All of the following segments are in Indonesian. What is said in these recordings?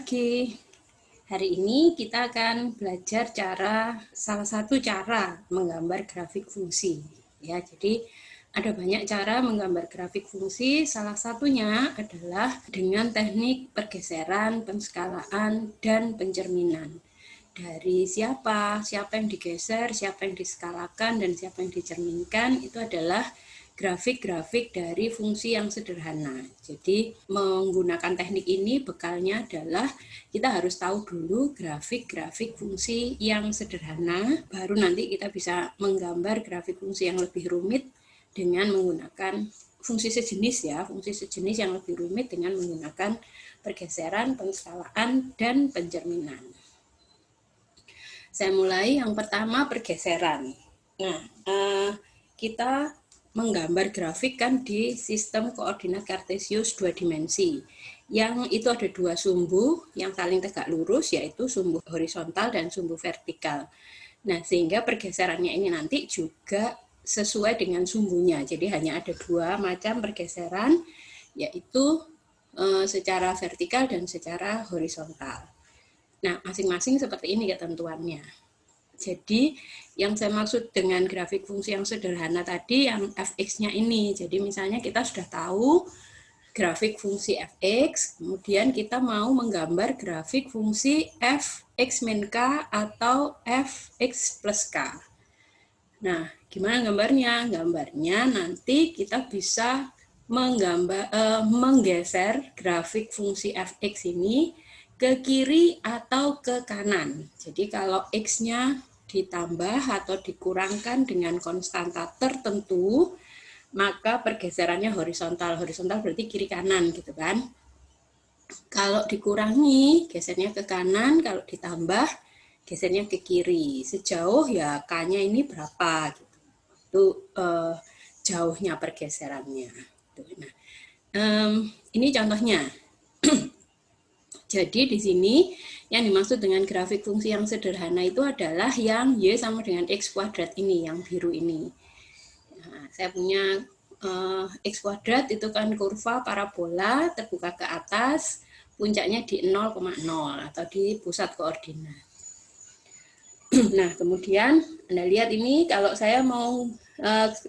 pagi. Hari ini kita akan belajar salah satu cara menggambar grafik fungsi. Ya, jadi ada banyak cara menggambar grafik fungsi. Salah satunya adalah dengan teknik pergeseran, penskalaan, dan pencerminan. Dari siapa yang digeser, siapa yang diskalakan, dan siapa yang dicerminkan itu adalah grafik-grafik dari fungsi yang sederhana. Jadi menggunakan teknik ini bekalnya adalah kita harus tahu dulu grafik-grafik fungsi yang sederhana, baru nanti kita bisa menggambar grafik fungsi yang lebih rumit dengan menggunakan fungsi sejenis yang lebih rumit dengan menggunakan pergeseran, penskalaan, dan pencerminan. Saya mulai yang pertama pergeseran. Nah, kita menggambar grafik kan di sistem koordinat kartesius 2 dimensi. Yang itu ada dua sumbu yang saling tegak lurus, yaitu sumbu horizontal dan sumbu vertikal. Nah, sehingga pergeserannya ini nanti juga sesuai dengan sumbunya. Jadi hanya ada dua macam pergeseran, yaitu secara vertikal dan secara horizontal. Nah, masing-masing seperti ini ketentuannya. Jadi yang saya maksud dengan grafik fungsi yang sederhana tadi yang fx-nya ini. Jadi misalnya kita sudah tahu grafik fungsi fx, kemudian kita mau menggambar grafik fungsi fx min k atau fx plus k. Nah, gimana gambarnya? Gambarnya nanti kita bisa menggeser grafik fungsi fx ini ke kiri atau ke kanan. Jadi kalau x-nya ditambah atau dikurangkan dengan konstanta tertentu, maka pergeserannya horizontal. Horizontal berarti kiri kanan gitu kan. Kalau dikurangi, gesernya ke kanan, kalau ditambah, gesernya ke kiri. Sejauh ya K-nya ini berapa gitu. Itu jauhnya pergeserannya. Nah, ini contohnya. Jadi di sini yang dimaksud dengan grafik fungsi yang sederhana itu adalah yang Y sama dengan X kuadrat ini, yang biru ini. Nah, saya punya X kuadrat itu kan kurva parabola terbuka ke atas, puncaknya di 0,0 atau di pusat koordinat. Nah, kemudian Anda lihat ini kalau saya mau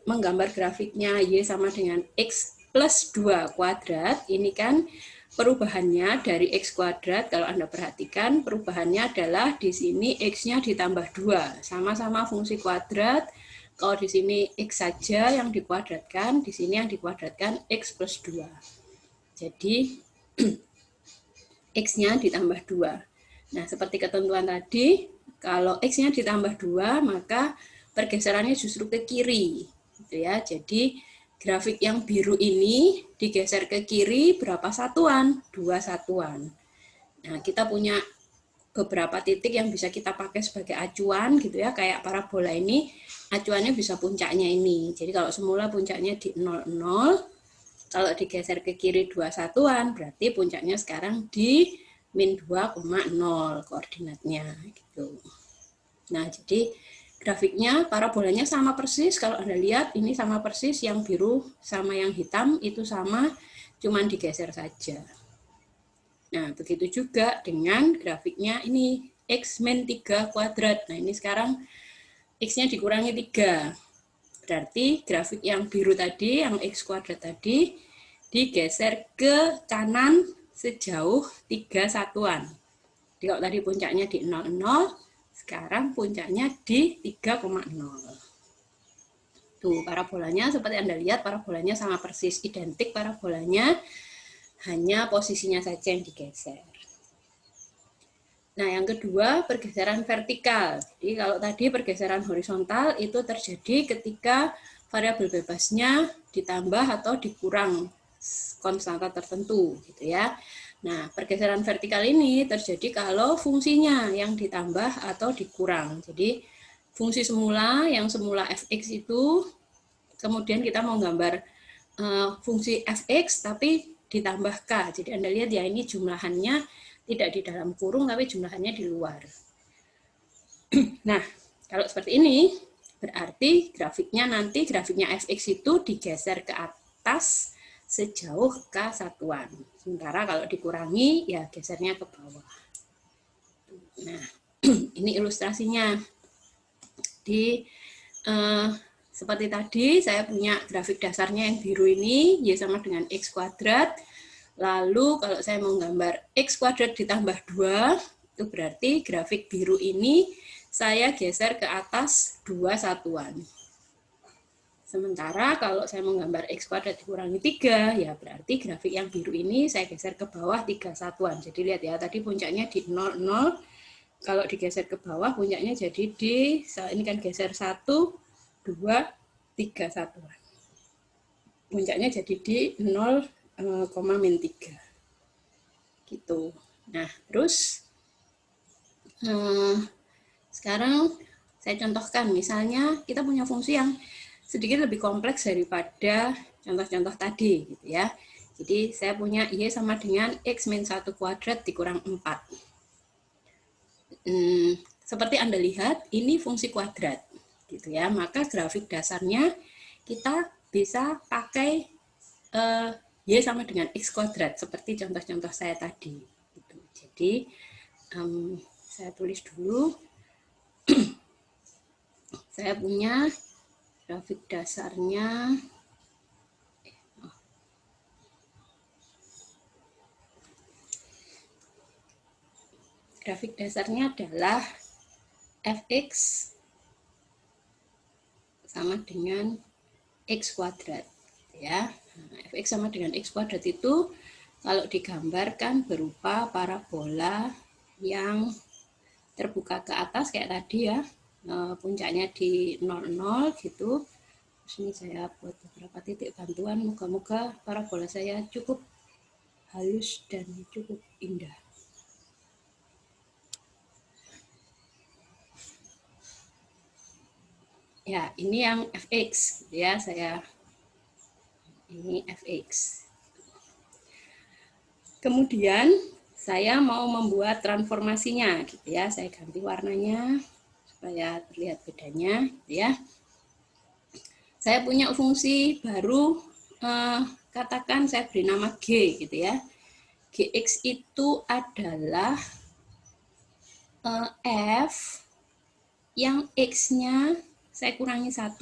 menggambar grafiknya Y sama dengan X plus 2 kuadrat, ini kan perubahannya dari X kuadrat, kalau Anda perhatikan, perubahannya adalah di sini X-nya ditambah 2, sama-sama fungsi kuadrat. Kalau di sini X saja yang dikuadratkan, di sini yang dikuadratkan X plus 2. Jadi, X-nya ditambah 2. Nah, seperti ketentuan tadi, kalau X-nya ditambah 2, maka pergeserannya justru ke kiri. Gitu ya. Jadi, grafik yang biru ini digeser ke kiri berapa satuan? 2 satuan. Nah, kita punya beberapa titik yang bisa kita pakai sebagai acuan gitu ya, kayak parabola ini acuannya bisa puncaknya ini. Jadi kalau semula puncaknya di 0,0, kalau digeser ke kiri 2 satuan, berarti puncaknya sekarang di min 2,0 koordinatnya gitu. Nah, jadi grafiknya, parabolanya sama persis. Kalau Anda lihat, ini sama persis. Yang biru sama yang hitam itu sama, cuman digeser saja. Nah, begitu juga dengan grafiknya ini, X min 3 kuadrat. Nah, ini sekarang X-nya dikurangi 3. Berarti grafik yang biru tadi, yang X kuadrat tadi, digeser ke kanan sejauh 3 satuan. Jadi kalau tadi puncaknya di 0,0, sekarang puncaknya di 3,0. Tuh, parabolanya seperti Anda lihat, parabolanya sama persis, identik parabolanya, hanya posisinya saja yang digeser. Nah, yang kedua, pergeseran vertikal. Jadi kalau tadi pergeseran horizontal itu terjadi ketika variabel bebasnya ditambah atau dikurang konstanta tertentu, gitu ya. Nah, pergeseran vertikal ini terjadi kalau fungsinya yang ditambah atau dikurang. Jadi, fungsi semula, yang semula fx itu, kemudian kita mau gambar fungsi fx, tapi ditambah k. Jadi, Anda lihat ya, ini jumlahannya tidak di dalam kurung, tapi jumlahannya di luar. Nah, kalau seperti ini, berarti grafiknya fx itu digeser ke atas sejauh k satuan. Sementara kalau dikurangi, ya gesernya ke bawah. Nah, ini ilustrasinya. Seperti tadi, saya punya grafik dasarnya yang biru ini, Y sama dengan X kuadrat. Lalu kalau saya mau gambar X kuadrat ditambah 2, itu berarti grafik biru ini saya geser ke atas 2 satuan. Sementara kalau saya mau gambar X kuadrat dikurangi 3, ya berarti grafik yang biru ini saya geser ke bawah 3 satuan. Jadi lihat ya, tadi puncaknya di 0, 0. Kalau digeser ke bawah, puncaknya jadi di, ini kan geser 1, 2, 3 satuan. Puncaknya jadi di 0,-3. Gitu. Nah, terus sekarang saya contohkan, misalnya kita punya fungsi yang sedikit lebih kompleks daripada contoh-contoh tadi, gitu ya. Jadi saya punya Y sama dengan X min 1 kuadrat dikurang 4. Seperti Anda lihat, ini fungsi kuadrat, gitu ya. Maka grafik dasarnya kita bisa pakai Y sama dengan X kuadrat, seperti contoh-contoh saya tadi. Gitu. Jadi saya tulis dulu. Saya punya grafik dasarnya. Grafik dasarnya adalah fx sama dengan x kuadrat, ya. Nah, fx sama dengan x kuadrat itu kalau digambarkan berupa parabola yang terbuka ke atas kayak tadi ya, puncaknya di 0, 0 gitu. Terus ini saya buat beberapa titik bantuan, moga-moga parabola saya cukup halus dan cukup indah. Ya, ini yang fx, ya, ini fx. Kemudian saya mau membuat transformasinya, gitu ya. Saya ganti warnanya supaya terlihat bedanya, gitu ya. Saya punya fungsi baru, katakan saya beri nama G, gitu ya. Gx itu adalah F yang X-nya saya kurangi 1.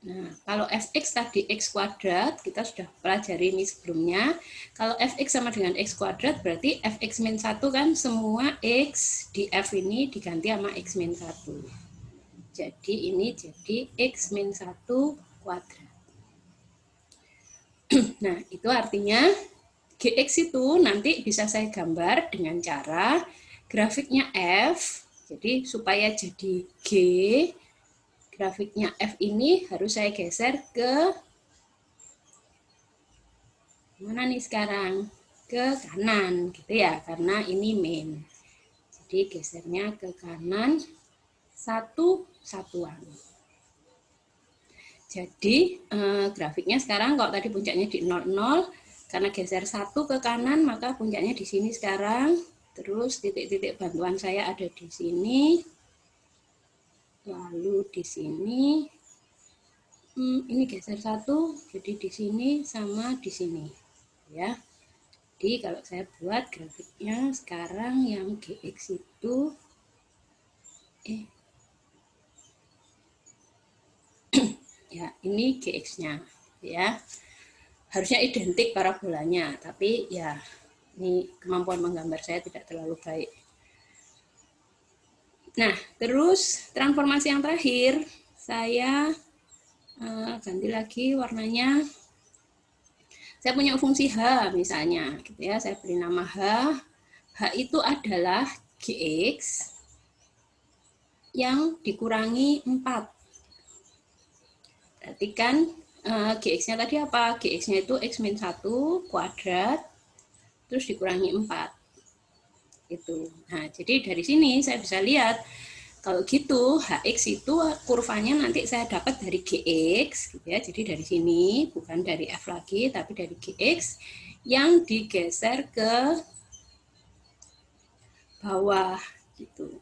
Nah, kalau fx tadi x kuadrat, kita sudah pelajari ini sebelumnya. Kalau fx sama dengan x kuadrat, berarti fx min 1 kan semua x di f ini diganti sama x min 1. Jadi ini jadi x min 1 kuadrat. Nah, itu artinya gx itu nanti bisa saya gambar dengan cara grafiknya f. Jadi supaya jadi G, grafiknya F ini harus saya geser ke mana nih sekarang? Ke kanan, gitu ya, karena ini min. Jadi gesernya ke kanan 1 satuan. Jadi grafiknya sekarang kalau tadi puncaknya di 0, 0, karena geser 1 ke kanan, maka puncaknya di sini sekarang. Terus titik-titik bantuan saya ada di sini. Lalu di sini, ini geser 1, jadi di sini sama di sini, ya. Jadi kalau saya buat grafiknya sekarang yang Gx itu, ya ini Gx-nya, ya. Harusnya identik parabolanya, tapi ya ini kemampuan menggambar saya tidak terlalu baik. Nah, terus transformasi yang terakhir, saya ganti lagi warnanya. Saya punya fungsi H misalnya, gitu ya. Saya beri nama H. H itu adalah Gx yang dikurangi 4. Berarti kan Gx-nya tadi apa? Gx-nya itu X min 1 kuadrat, terus dikurangi 4. Itu. Nah, jadi dari sini saya bisa lihat, kalau gitu Hx itu kurvanya nanti saya dapat dari Gx, gitu ya. Jadi dari sini, bukan dari F lagi, tapi dari Gx yang digeser ke bawah, gitu.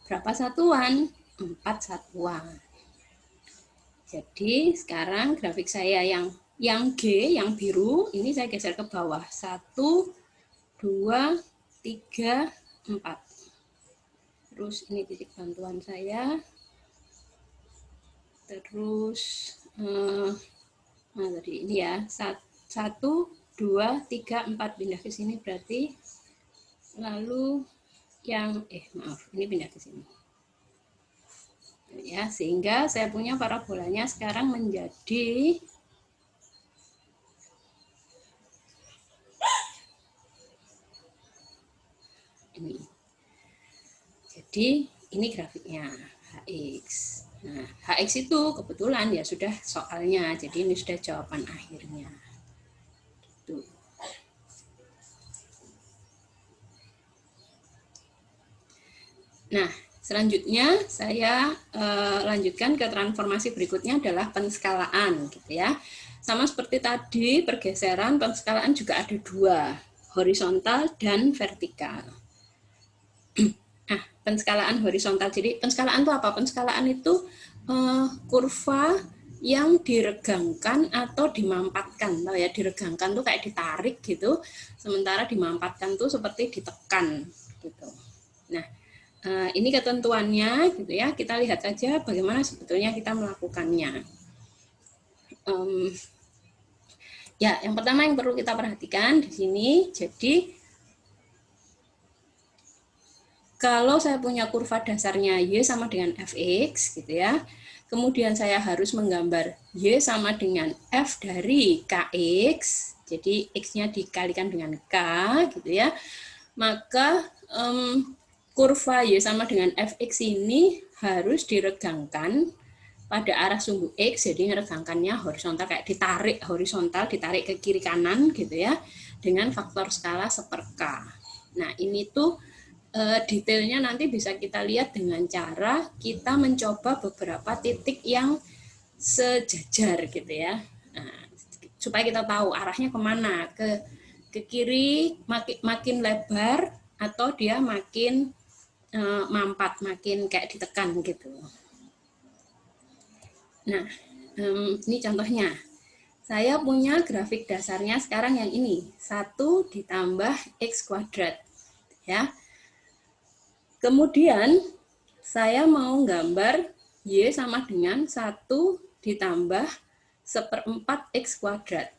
Berapa satuan? 4 satuan. Jadi sekarang grafik saya yang Yang G, yang biru, ini saya geser ke bawah. 1, 2, 3, 4. Terus ini titik bantuan saya. Terus, nah tadi ini ya, 1, 2, 3, 4 pindah ke sini berarti. Lalu yang, maaf, ini pindah ke sini. Ya, sehingga saya punya parabolanya sekarang menjadi ini. Jadi ini grafiknya HX. Nah, HX itu kebetulan ya sudah soalnya, jadi ini sudah jawaban akhirnya. Gitu. Nah, selanjutnya saya lanjutkan ke transformasi berikutnya adalah penskalaan, gitu ya. Sama seperti tadi, pergeseran penskalaan juga ada dua, horizontal dan vertikal. Nah, penskalaan horizontal. Jadi penskalaan itu apa? Penskalaan itu kurva yang diregangkan atau dimampatkan. Tahu ya, diregangkan tuh kayak ditarik gitu, sementara dimampatkan tuh seperti ditekan gitu. Nah, ini ketentuannya gitu ya. Kita lihat saja bagaimana sebetulnya kita melakukannya. Ya, yang pertama yang perlu kita perhatikan di sini, jadi kalau saya punya kurva dasarnya Y sama dengan Fx gitu ya, kemudian saya harus menggambar Y sama dengan F dari Kx, jadi X-nya dikalikan dengan K gitu ya, maka kurva Y sama dengan Fx ini harus diregangkan pada arah sumbu X, jadi meregangkannya horizontal, kayak ditarik horizontal, ditarik ke kiri kanan gitu ya, dengan faktor skala 1/K. Nah, ini tuh detailnya nanti bisa kita lihat dengan cara kita mencoba beberapa titik yang sejajar gitu ya. Nah, supaya kita tahu arahnya kemana, ke kiri makin lebar atau dia makin mampat, makin kayak ditekan gitu. Nah, ini contohnya. Saya punya grafik dasarnya sekarang yang ini, 1 ditambah X kuadrat. Ya. Kemudian saya mau gambar Y sama dengan 1 ditambah 1/4 X kuadrat.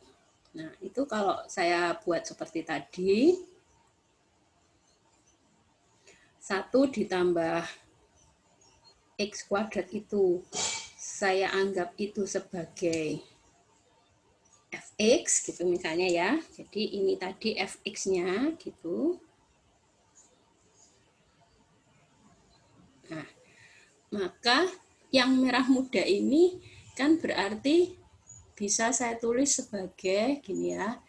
Nah, itu kalau saya buat seperti tadi, 1 ditambah X kuadrat itu saya anggap itu sebagai Fx gitu misalnya ya. Jadi ini tadi Fx-nya gitu. Nah, maka yang merah muda ini kan berarti bisa saya tulis sebagai gini ya,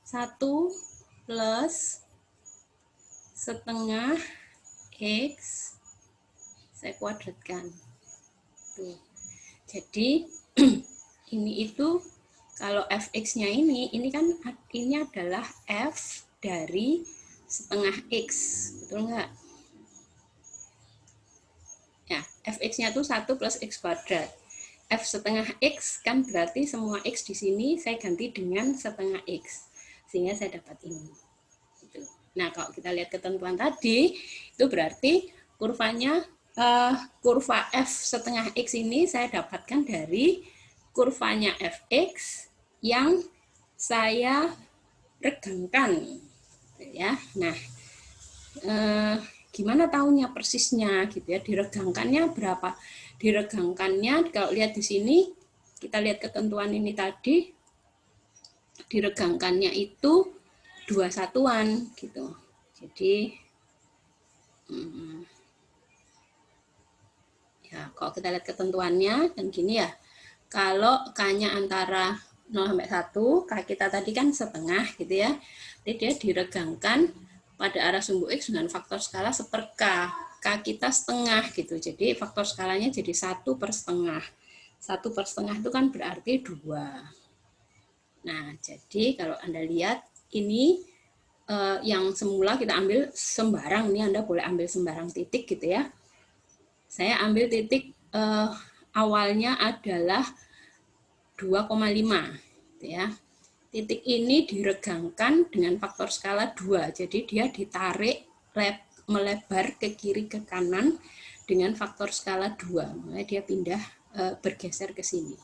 1 plus setengah X saya kuadratkan. Tuh. Jadi ini itu kalau Fx-nya ini kan ini adalah F dari setengah X, betul nggak? Ya, Fx-nya itu 1 plus X kuadrat. F setengah X kan berarti semua X di sini saya ganti dengan setengah X. Sehingga saya dapat ini. Nah, kalau kita lihat ketentuan tadi, itu berarti kurvanya, kurva F setengah X ini saya dapatkan dari kurvanya Fx yang saya regangkan. Ya, nah, gimana tahunya persisnya gitu ya, diregangkannya berapa? Diregangkannya kalau lihat di sini, kita lihat ketentuan ini tadi, diregangkannya itu 2 satuan gitu. Jadi ya kalau kita lihat ketentuannya kan gini ya. Kalau K-nya antara 0 sampai 1, K kita tadi kan setengah gitu ya. Jadi dia diregangkan pada arah sumbu X dengan faktor skala 1/K. K kita setengah gitu. Jadi faktor skalanya jadi 1/setengah. 1/setengah itu kan berarti 2. Nah, jadi kalau Anda lihat ini yang semula kita ambil sembarang, ini Anda boleh ambil sembarang titik gitu ya. Saya ambil titik awalnya adalah 2,5. ya. Titik ini diregangkan dengan faktor skala 2, jadi dia ditarik melebar ke kiri ke kanan dengan faktor skala 2, makanya dia pindah bergeser ke sini.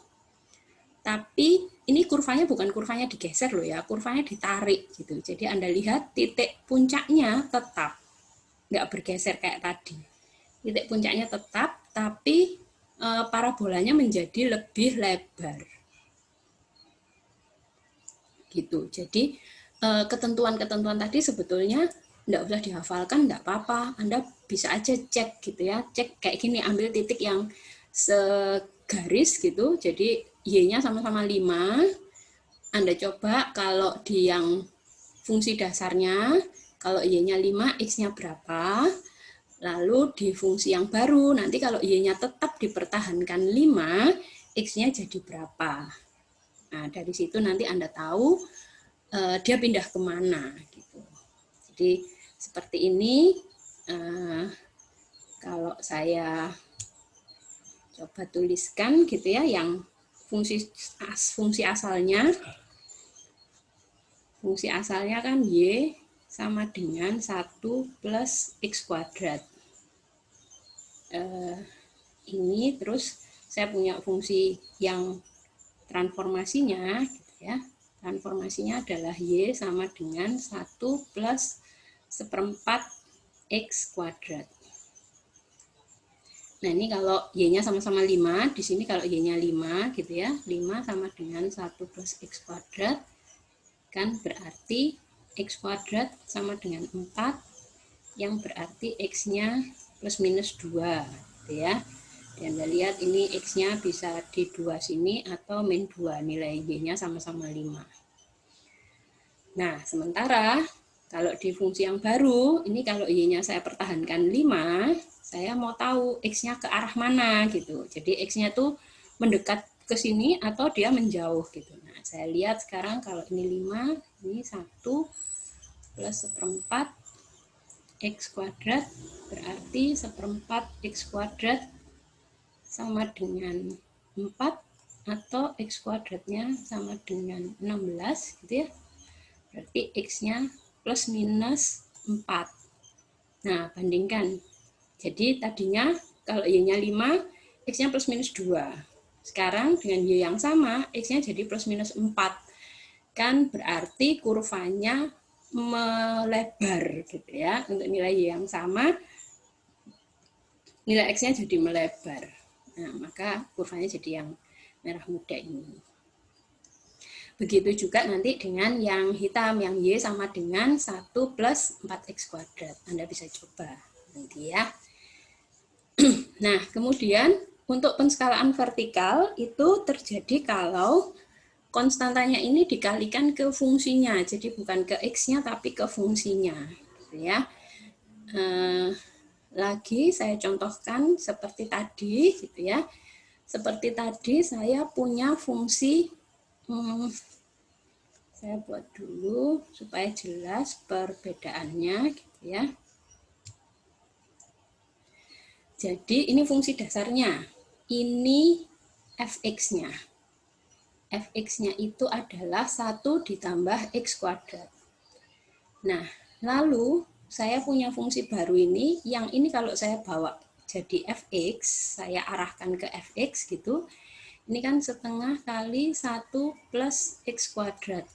Tapi ini kurvanya bukan kurvanya digeser loh ya, kurvanya ditarik gitu. Jadi Anda lihat titik puncaknya tetap, nggak bergeser kayak tadi. Titik puncaknya tetap, tapi parabolanya menjadi lebih lebar. Gitu. Jadi ketentuan-ketentuan tadi sebetulnya nggak usah dihafalkan, nggak apa-apa. Anda bisa aja cek gitu ya, cek kayak gini, ambil titik yang segaris gitu, jadi Y-nya sama-sama 5. Anda coba kalau di yang fungsi dasarnya, kalau Y-nya 5, X-nya berapa? Lalu di fungsi yang baru, nanti kalau Y-nya tetap dipertahankan 5, X-nya jadi berapa? Nah, dari situ nanti Anda tahu dia pindah kemana gitu. Jadi seperti ini. Kalau saya coba tuliskan gitu ya, yang fungsi asalnya kan Y sama dengan 1 plus X kuadrat. Ini terus saya punya fungsi yang transformasinya gitu ya. Transformasinya adalah Y sama dengan 1 plus 1/4 X kuadrat. Nah, ini kalau Y-nya sama-sama 5, di sini kalau Y-nya 5 gitu ya, 5 sama dengan 1 plus X kuadrat, kan berarti X kuadrat sama dengan 4, yang berarti X-nya plus minus 2 gitu ya. Dan Anda lihat ini X-nya bisa di 2 sini atau min 2, nilai Y-nya sama-sama 5. Nah, sementara kalau di fungsi yang baru, ini kalau Y-nya saya pertahankan 5, saya mau tahu X-nya ke arah mana gitu. Jadi X-nya tuh mendekat ke sini atau dia menjauh gitu. Nah, saya lihat sekarang kalau ini 5, ini 1 plus 1/4 X kuadrat, berarti 1/4 X kuadrat sama dengan 4, atau X kuadratnya sama dengan 16 gitu ya. Berarti X-nya plus minus 4. Nah, bandingkan. Jadi tadinya kalau Y-nya 5, X-nya plus minus 2. Sekarang dengan Y yang sama, X-nya jadi plus minus 4. Kan berarti kurvanya melebar gitu ya. Untuk nilai Y yang sama, nilai X-nya jadi melebar. Nah, maka kurvanya jadi yang merah muda ini. Begitu juga nanti dengan yang hitam, yang Y sama dengan 1 plus 4X kuadrat. Anda bisa coba nanti ya. Nah, kemudian untuk penskalaan vertikal itu terjadi kalau konstantanya ini dikalikan ke fungsinya. Jadi bukan ke X-nya tapi ke fungsinya. Gitu ya. Lagi saya contohkan seperti tadi gitu ya. Seperti tadi saya punya fungsi, saya buat dulu supaya jelas perbedaannya gitu ya. Jadi ini fungsi dasarnya, ini fx-nya. Fx-nya itu adalah 1 ditambah x kuadrat. Nah, lalu saya punya fungsi baru ini, yang ini kalau saya bawa jadi fx, saya arahkan ke fx gitu, ini kan setengah kali 1 plus x kuadrat.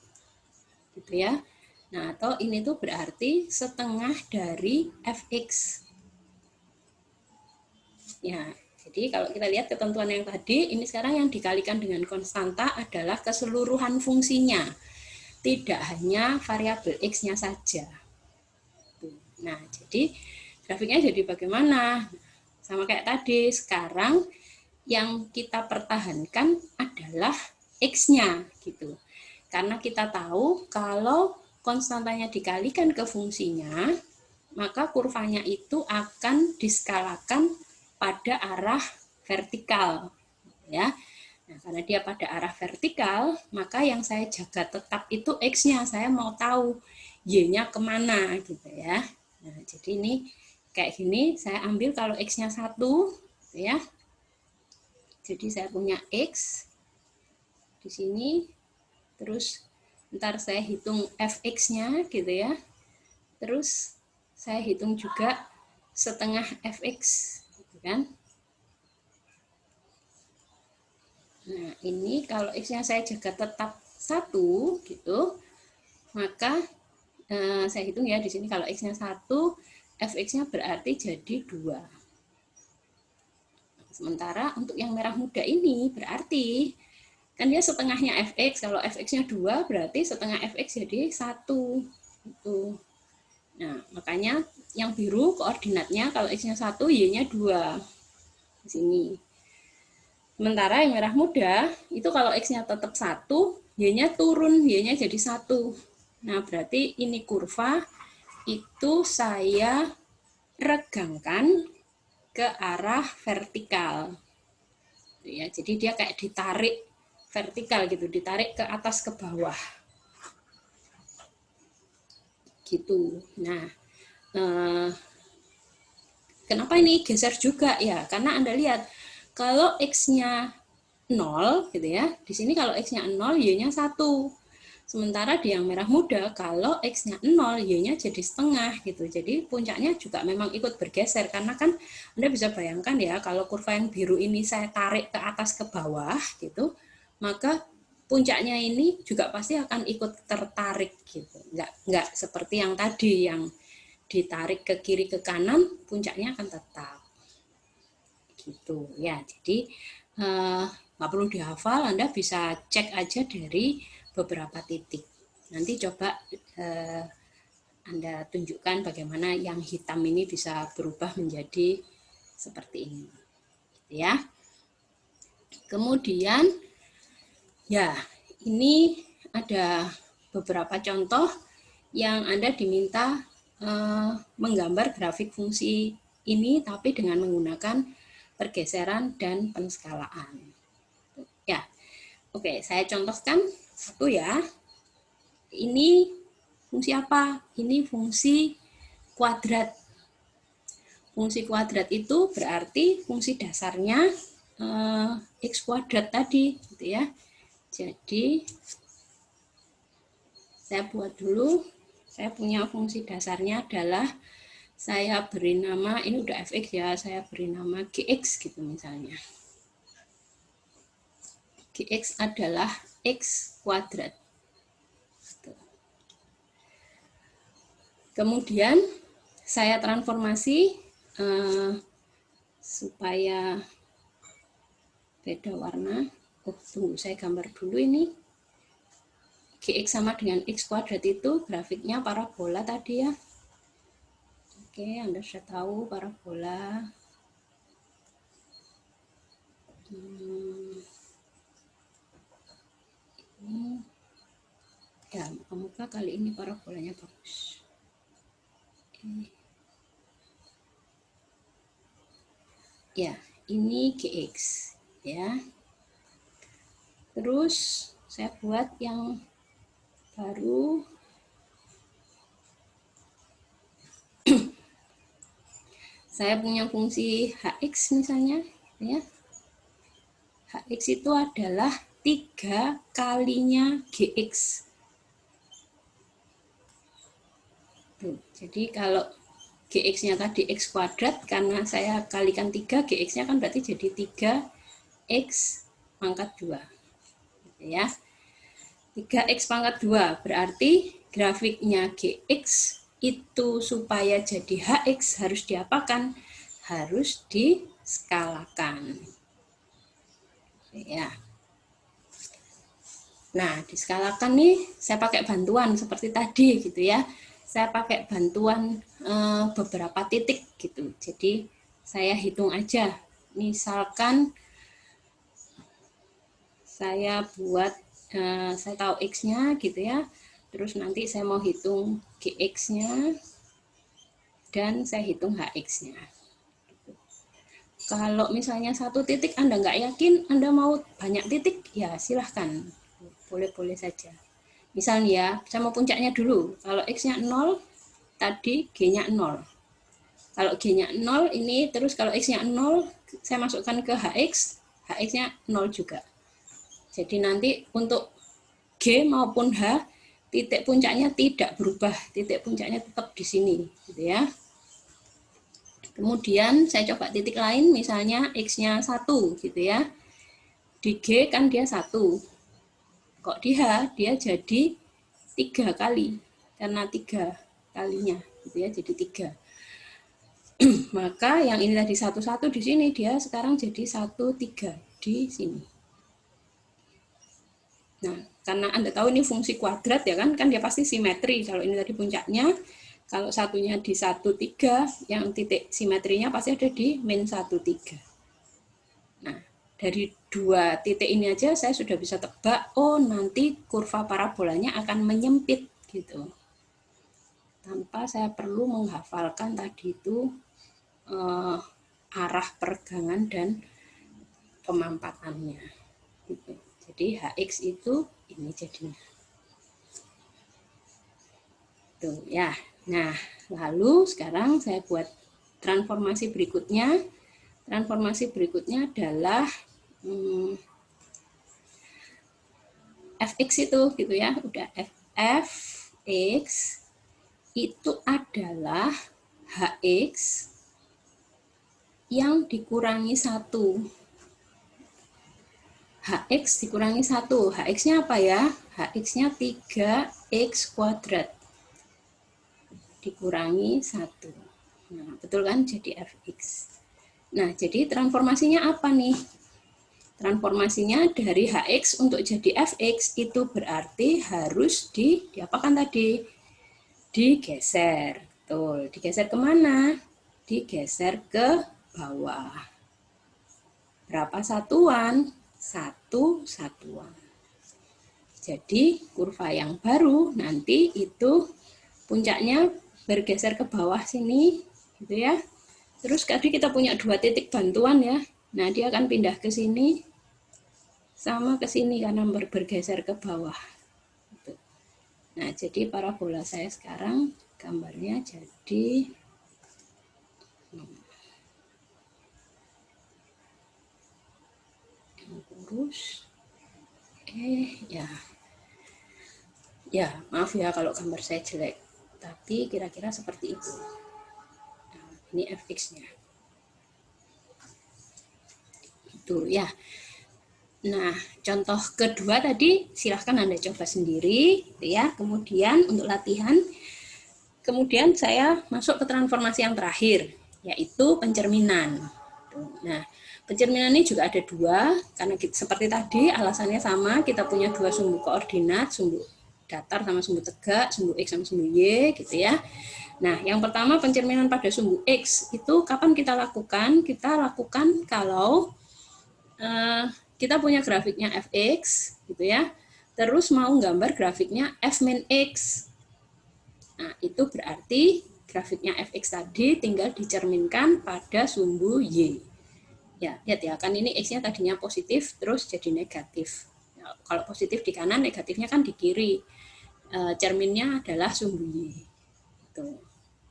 Gitu ya. Nah, atau ini tuh berarti setengah dari fx. Ya, jadi kalau kita lihat ketentuan yang tadi, ini sekarang yang dikalikan dengan konstanta adalah keseluruhan fungsinya. Tidak hanya variabel x-nya saja. Nah, jadi grafiknya jadi bagaimana? Sama kayak tadi, sekarang yang kita pertahankan adalah x-nya gitu. Karena kita tahu kalau konstantanya dikalikan ke fungsinya, maka kurvanya itu akan diskalakan pada arah vertikal ya. Nah, karena dia pada arah vertikal, maka yang saya jaga tetap itu x-nya. Saya mau tahu y-nya kemana gitu ya. Nah, jadi ini kayak gini, saya ambil kalau x-nya 1 gitu ya. Jadi saya punya x di sini terus ntar saya hitung fx-nya gitu ya, terus saya hitung juga setengah fx gitu kan. Nah ini kalau x-nya saya jaga tetap 1 gitu, maka saya hitung ya di sini kalau x-nya 1, fx-nya berarti jadi 2. Sementara untuk yang merah muda ini berarti kan dia setengahnya fx, kalau fx-nya 2 berarti setengah fx jadi 1 gitu. Nah, makanya yang biru koordinatnya kalau x-nya 1, y-nya 2 di sini. Sementara yang merah muda itu kalau x-nya tetap 1, y-nya turun, y-nya jadi 1. Nah, berarti ini kurva itu saya regangkan ke arah vertikal. Ya, jadi dia kayak ditarik vertikal gitu, ditarik ke atas ke bawah. Gitu. Nah, kenapa ini geser juga ya? Karena Anda lihat kalau x-nya 0 gitu ya. Di sini kalau x-nya 0, y-nya 1. Sementara di yang merah muda kalau x-nya 0, y-nya jadi setengah gitu. Jadi puncaknya juga memang ikut bergeser karena kan Anda bisa bayangkan ya kalau kurva yang biru ini saya tarik ke atas ke bawah gitu, maka puncaknya ini juga pasti akan ikut tertarik gitu. Enggak seperti yang tadi yang ditarik ke kiri ke kanan, puncaknya akan tetap gitu ya. Jadi nggak perlu dihafal, Anda bisa cek aja dari beberapa titik. Nanti coba Anda tunjukkan bagaimana yang hitam ini bisa berubah menjadi seperti ini ya. Kemudian ya, ini ada beberapa contoh yang Anda diminta menggambar grafik fungsi ini tapi dengan menggunakan pergeseran dan penskalaan. Ya, oke, saya contohkan satu ya. Ini fungsi apa? Ini fungsi kuadrat. Fungsi kuadrat itu berarti fungsi dasarnya x kuadrat tadi, gitu ya. Jadi saya buat dulu. Saya punya fungsi dasarnya adalah saya beri nama, ini udah fx ya, saya beri nama gx gitu misalnya. Gx adalah x kuadrat. Kemudian saya transformasi supaya beda warna. Oh, tunggu, saya gambar dulu ini. Gx sama dengan x kuadrat itu grafiknya parabola tadi ya. Oke, Anda sudah tahu parabola. Ini ya, muka kali ini parabolanya bagus. Oke. Ya, ini gx ya. Terus saya buat yang baru. Saya punya fungsi hx misalnya ya. Hx itu adalah 3 kalinya gx. Tuh, jadi kalau gx-nya tadi x kuadrat, karena saya kalikan 3, gx-nya kan berarti jadi 3x pangkat 2. Ya. 3x pangkat 2 berarti grafiknya gx itu supaya jadi hx harus diapakan? Harus diskalakan. Ya. Nah, diskalakan nih saya pakai bantuan seperti tadi gitu ya. Saya pakai bantuan beberapa titik gitu. Jadi saya hitung aja. Misalkan saya buat saya tahu x-nya gitu ya. Terus nanti saya mau hitung gx-nya dan saya hitung hx-nya. Kalau misalnya satu titik Anda nggak yakin, Anda mau banyak titik, ya silahkan. Boleh-boleh saja. Misalnya ya, saya mau puncaknya dulu. Kalau x-nya 0, tadi g-nya 0. Kalau g-nya 0 ini, terus kalau x-nya 0, saya masukkan ke hx, hx-nya 0 juga. Jadi nanti untuk G maupun H, titik puncaknya tidak berubah, titik puncaknya tetap di sini, gitu ya. Kemudian saya coba titik lain, misalnya X-nya 1, gitu ya. Di G kan dia 1. Kok di H dia jadi 3 kali, karena 3 kalinya, gitu ya, jadi 3. Maka yang ini tadi 1, 1 di sini, dia sekarang jadi 1, 3 di sini. Nah, karena Anda tahu ini fungsi kuadrat ya kan dia pasti simetri. Kalau ini tadi puncaknya, kalau satunya di 1, 3, yang titik simetrinya pasti ada di min 1, 3. Nah, dari dua titik ini aja saya sudah bisa tebak, oh nanti kurva parabolanya akan menyempit gitu. Tanpa saya perlu menghafalkan tadi itu arah peregangan dan pemampatannya. Gitu. Jadi Hx itu ini jadinya. Tuh ya. Nah, lalu sekarang saya buat transformasi berikutnya. Transformasi berikutnya adalah fx itu gitu ya. Udah fx itu adalah hx yang dikurangi 1. Hx dikurangi 1. Hx-nya apa ya? Hx-nya 3x kuadrat dikurangi 1. Nah, betul kan? Jadi fx. Nah, jadi transformasinya apa nih? Transformasinya dari hx untuk jadi fx itu berarti harus diapakan tadi? Digeser. Tuh, digeser kemana? Digeser ke bawah. Berapa satuan? 1 satuan. Jadi kurva yang baru nanti itu puncaknya bergeser ke bawah sini, gitu ya. Terus tadi kita punya 2 titik bantuan ya. Nah, dia akan pindah ke sini sama ke sini karena bergeser ke bawah. Nah, jadi parabola saya sekarang gambarnya jadi lurus. Ya, maaf ya kalau gambar saya jelek. Tapi kira-kira seperti itu. Nah, ini fx-nya. Itu ya. Nah, contoh kedua tadi silahkan Anda coba sendiri, ya. Kemudian untuk latihan, kemudian saya masuk ke transformasi yang terakhir, yaitu pencerminan. Nah, pencerminan ini juga ada 2, karena seperti tadi alasannya sama, kita punya 2 sumbu koordinat, sumbu datar sama sumbu tegak, sumbu X sama sumbu Y, gitu ya. Nah, yang pertama pencerminan pada sumbu X itu kapan kita lakukan? Kita lakukan kalau kita punya grafiknya fx, gitu ya. Terus mau gambar grafiknya f min x. Nah, itu berarti grafiknya fx tadi tinggal dicerminkan pada sumbu y. Ya, lihat ya, kan ini x-nya tadinya positif, terus jadi negatif. Nah, kalau positif di kanan, negatifnya kan di kiri. Cerminnya adalah sumbu y. Tuh.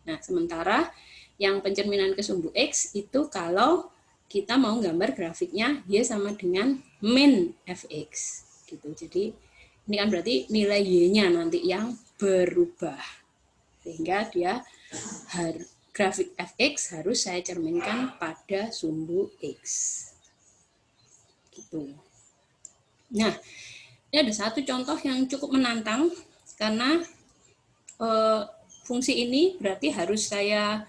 Nah, sementara yang pencerminan ke sumbu x itu kalau kita mau gambar grafiknya y sama dengan min fx gitu. Jadi ini kan berarti nilai y-nya nanti yang berubah. Sehingga dia grafik fx harus saya cerminkan pada sumbu x. Gitu. Nah, ini ada satu contoh yang cukup menantang karena fungsi ini berarti harus saya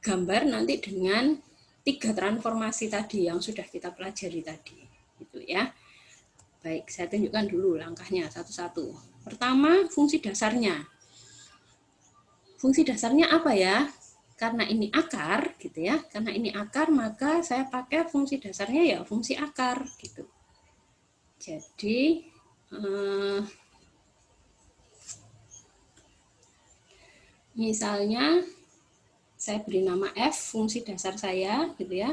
gambar nanti dengan 3 transformasi tadi yang sudah kita pelajari tadi, gitu ya. Baik, saya tunjukkan dulu langkahnya satu-satu. Pertama, fungsi dasarnya. Fungsi dasarnya apa ya? Karena ini akar, gitu ya. Karena ini akar, maka saya pakai fungsi dasarnya ya fungsi akar, gitu. Jadi misalnya saya beri nama f, fungsi dasar saya, gitu ya.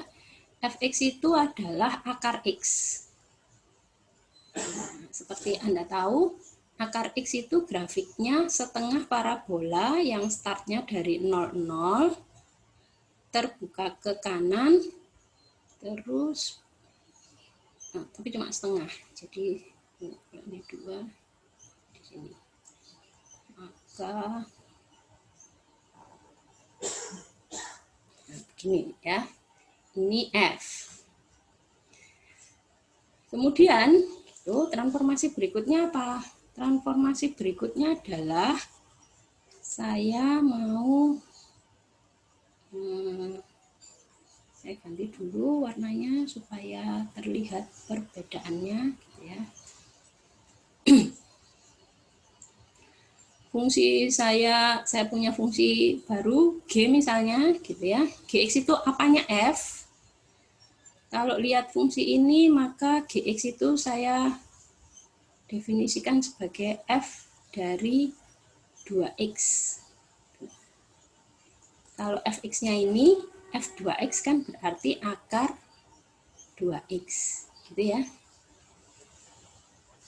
Fx itu adalah akar x. Seperti Anda tahu, akar x itu grafiknya setengah parabola yang startnya dari 0, 0, terbuka ke kanan, terus, tapi cuma setengah. Jadi, ini 2. Sini. Maka begini ya, ini F. Kemudian itu transformasi berikutnya apa? Transformasi berikutnya adalah saya mau saya ganti dulu warnanya supaya terlihat perbedaannya gitu ya. Fungsi saya punya fungsi baru G misalnya gitu ya. Gx itu apanya F. Kalau lihat fungsi ini maka Gx itu saya definisikan sebagai F dari 2x. Kalau fx-nya ini f2x kan berarti akar 2x gitu ya.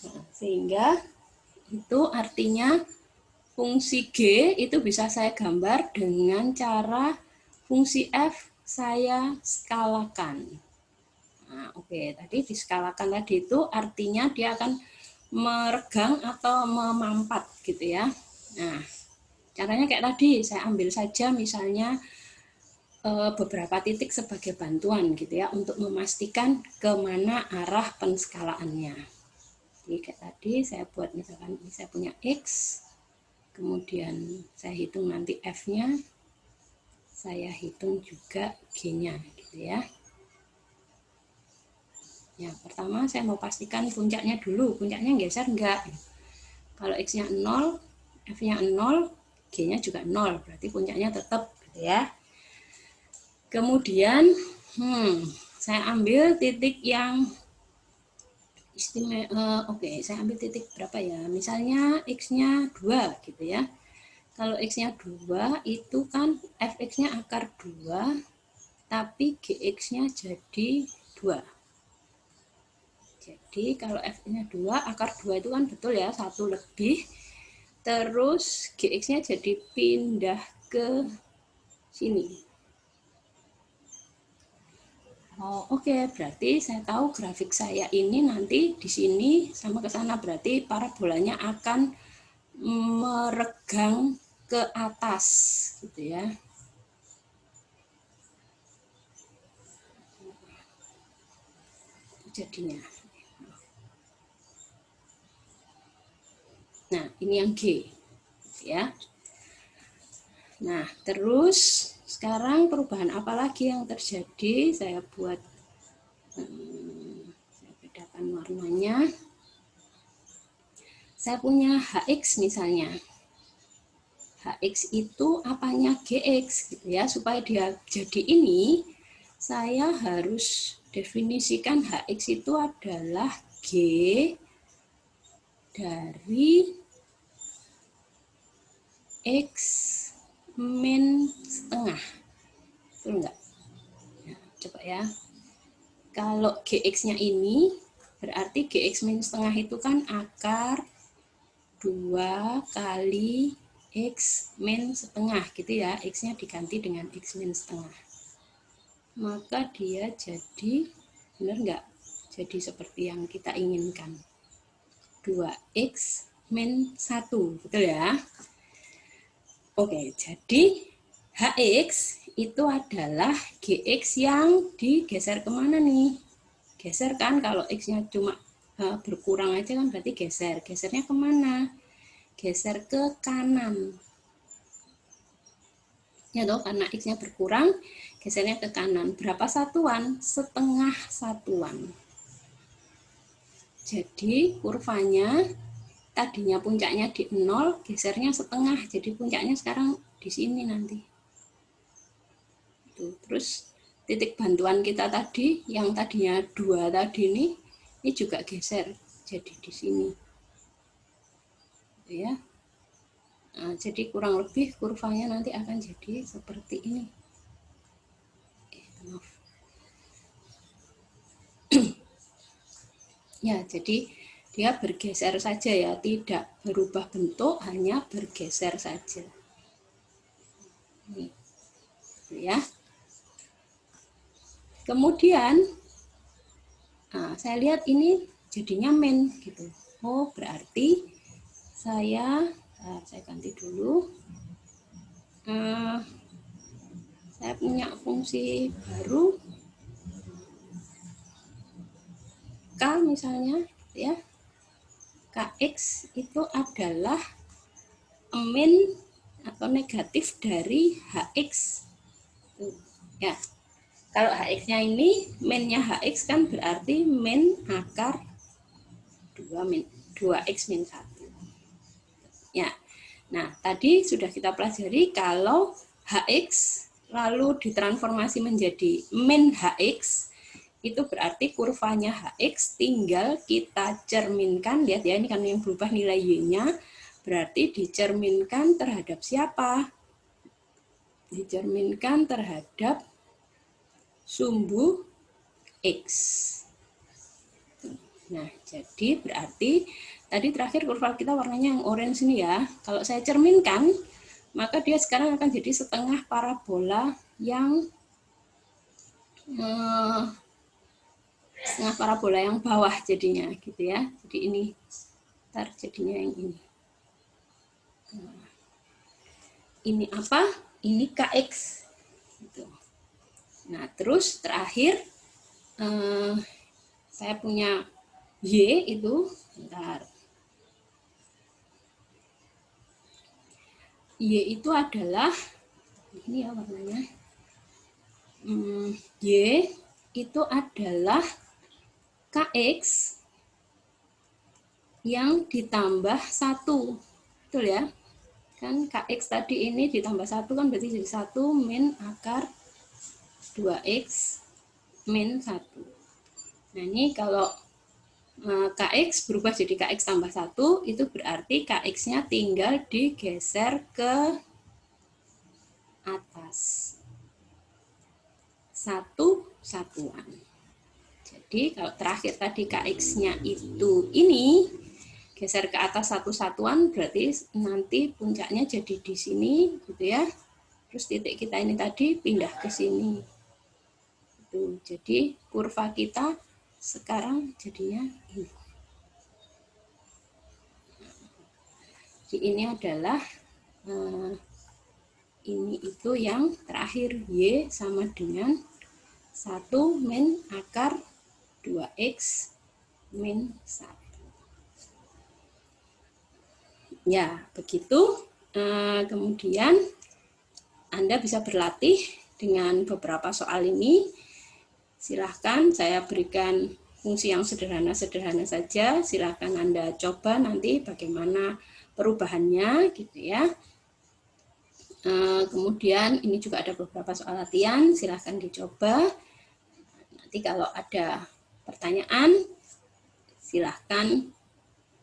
Nah, sehingga itu artinya fungsi G itu bisa saya gambar dengan cara fungsi F saya skalakan. Nah, oke, tadi diskalakan tadi itu artinya dia akan meregang atau memampat gitu ya. Nah, caranya kayak tadi, saya ambil saja misalnya beberapa titik sebagai bantuan gitu ya untuk memastikan kemana arah penskalaannya. Jadi kayak tadi saya buat misalkan ini saya punya X, kemudian saya hitung nanti F-nya, saya hitung juga G-nya gitu ya. Ya, pertama saya mau pastikan puncaknya dulu, puncaknya geser enggak. Kalau X-nya 0, F-nya 0, G-nya juga 0, berarti puncaknya tetap gitu ya. Kemudian, saya ambil titik yang istimewa. Oke, saya ambil titik berapa ya? Misalnya X-nya 2 gitu ya. Kalau X-nya 2 itu kan Fx-nya akar 2, tapi Gx-nya jadi 2. Jadi kalau F-nya 2, akar 2 itu kan betul ya, 1 lebih. Terus Gx-nya jadi pindah ke sini. Oh, oke, berarti saya tahu grafik saya ini nanti di sini sama ke sana, berarti parabolanya akan meregang ke atas gitu ya. Jadinya. Nah, ini yang G ya. Nah, terus sekarang perubahan apa lagi yang terjadi? Saya buat saya bedakan warnanya. Saya punya HX misalnya. HX itu apanya GX gitu ya. Supaya dia jadi ini, saya harus definisikan HX itu adalah G dari X min setengah. Betul enggak? Ya, coba ya. Kalau GX-nya ini, berarti GX min setengah itu kan akar 2 kali X min setengah gitu ya. X-nya diganti dengan X min setengah. Maka dia jadi, benar enggak? Jadi seperti yang kita inginkan. 2X min 1, betul ya? Oke, jadi HX itu adalah GX yang digeser kemana nih? Geser kan, kalau X-nya cuma berkurang aja kan berarti geser. Gesernya kemana? Geser ke kanan. Ya toh, karena X-nya berkurang, gesernya ke kanan. Berapa satuan? Setengah satuan. Jadi kurvanya tadinya puncaknya di 0, gesernya setengah. Jadi puncaknya sekarang di sini nanti. Terus titik bantuan kita tadi yang tadinya 2 tadi ini juga geser jadi di sini ya. Nah, jadi kurang lebih kurvanya nanti akan jadi seperti ini. Ya, jadi dia bergeser saja ya, tidak berubah bentuk, hanya bergeser saja. Ini ya. Kemudian nah, saya lihat ini jadinya min gitu. Oh, berarti saya ganti dulu. Saya punya fungsi baru K misalnya, ya. Kx itu adalah min atau negatif dari Hx. Ya. Kalau Hx-nya ini, min-nya Hx kan berarti min akar 2x min 1. Ya. Nah, tadi sudah kita pelajari kalau Hx lalu ditransformasi menjadi min Hx, itu berarti kurvanya Hx tinggal kita cerminkan, lihat ya, ini kan yang berubah nilai Y-nya, berarti dicerminkan terhadap siapa? Dicerminkan terhadap sumbu X. Nah, jadi berarti tadi terakhir kurva kita warnanya yang orange ini ya. Kalau saya cerminkan, maka dia sekarang akan jadi setengah parabola yang bawah jadinya, gitu ya. Jadi ini, ntar jadinya yang ini. Ini apa? Ini Kx. Gitu. Nah, terus terakhir saya punya Y itu, bentar. Y itu adalah, ini ya warnanya. Y itu adalah Kx yang ditambah 1. Betul ya? Kan Kx tadi ini ditambah 1 kan berarti jadi 1 min akar 2x min 1. Nah, ini kalau Kx berubah jadi Kx tambah 1, itu berarti Kx-nya tinggal digeser ke atas. 1 satuan. Jadi kalau terakhir tadi Kx-nya itu ini, geser ke atas 1 satuan, berarti nanti puncaknya jadi di sini, gitu ya. Terus titik kita ini tadi pindah ke sini. Itu. Jadi kurva kita sekarang jadinya ini. Jadi ini adalah ini itu yang terakhir, Y sama dengan 1 min akar 2x min 1. Ya, begitu. Kemudian Anda bisa berlatih dengan beberapa soal ini. Silahkan saya berikan fungsi yang sederhana-sederhana saja. Silahkan Anda coba nanti bagaimana perubahannya, gitu ya. Kemudian ini juga ada beberapa soal latihan, silahkan dicoba. Nanti kalau ada pertanyaan, silahkan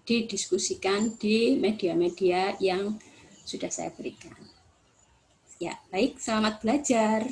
didiskusikan di media-media yang sudah saya berikan. Ya, baik, selamat belajar.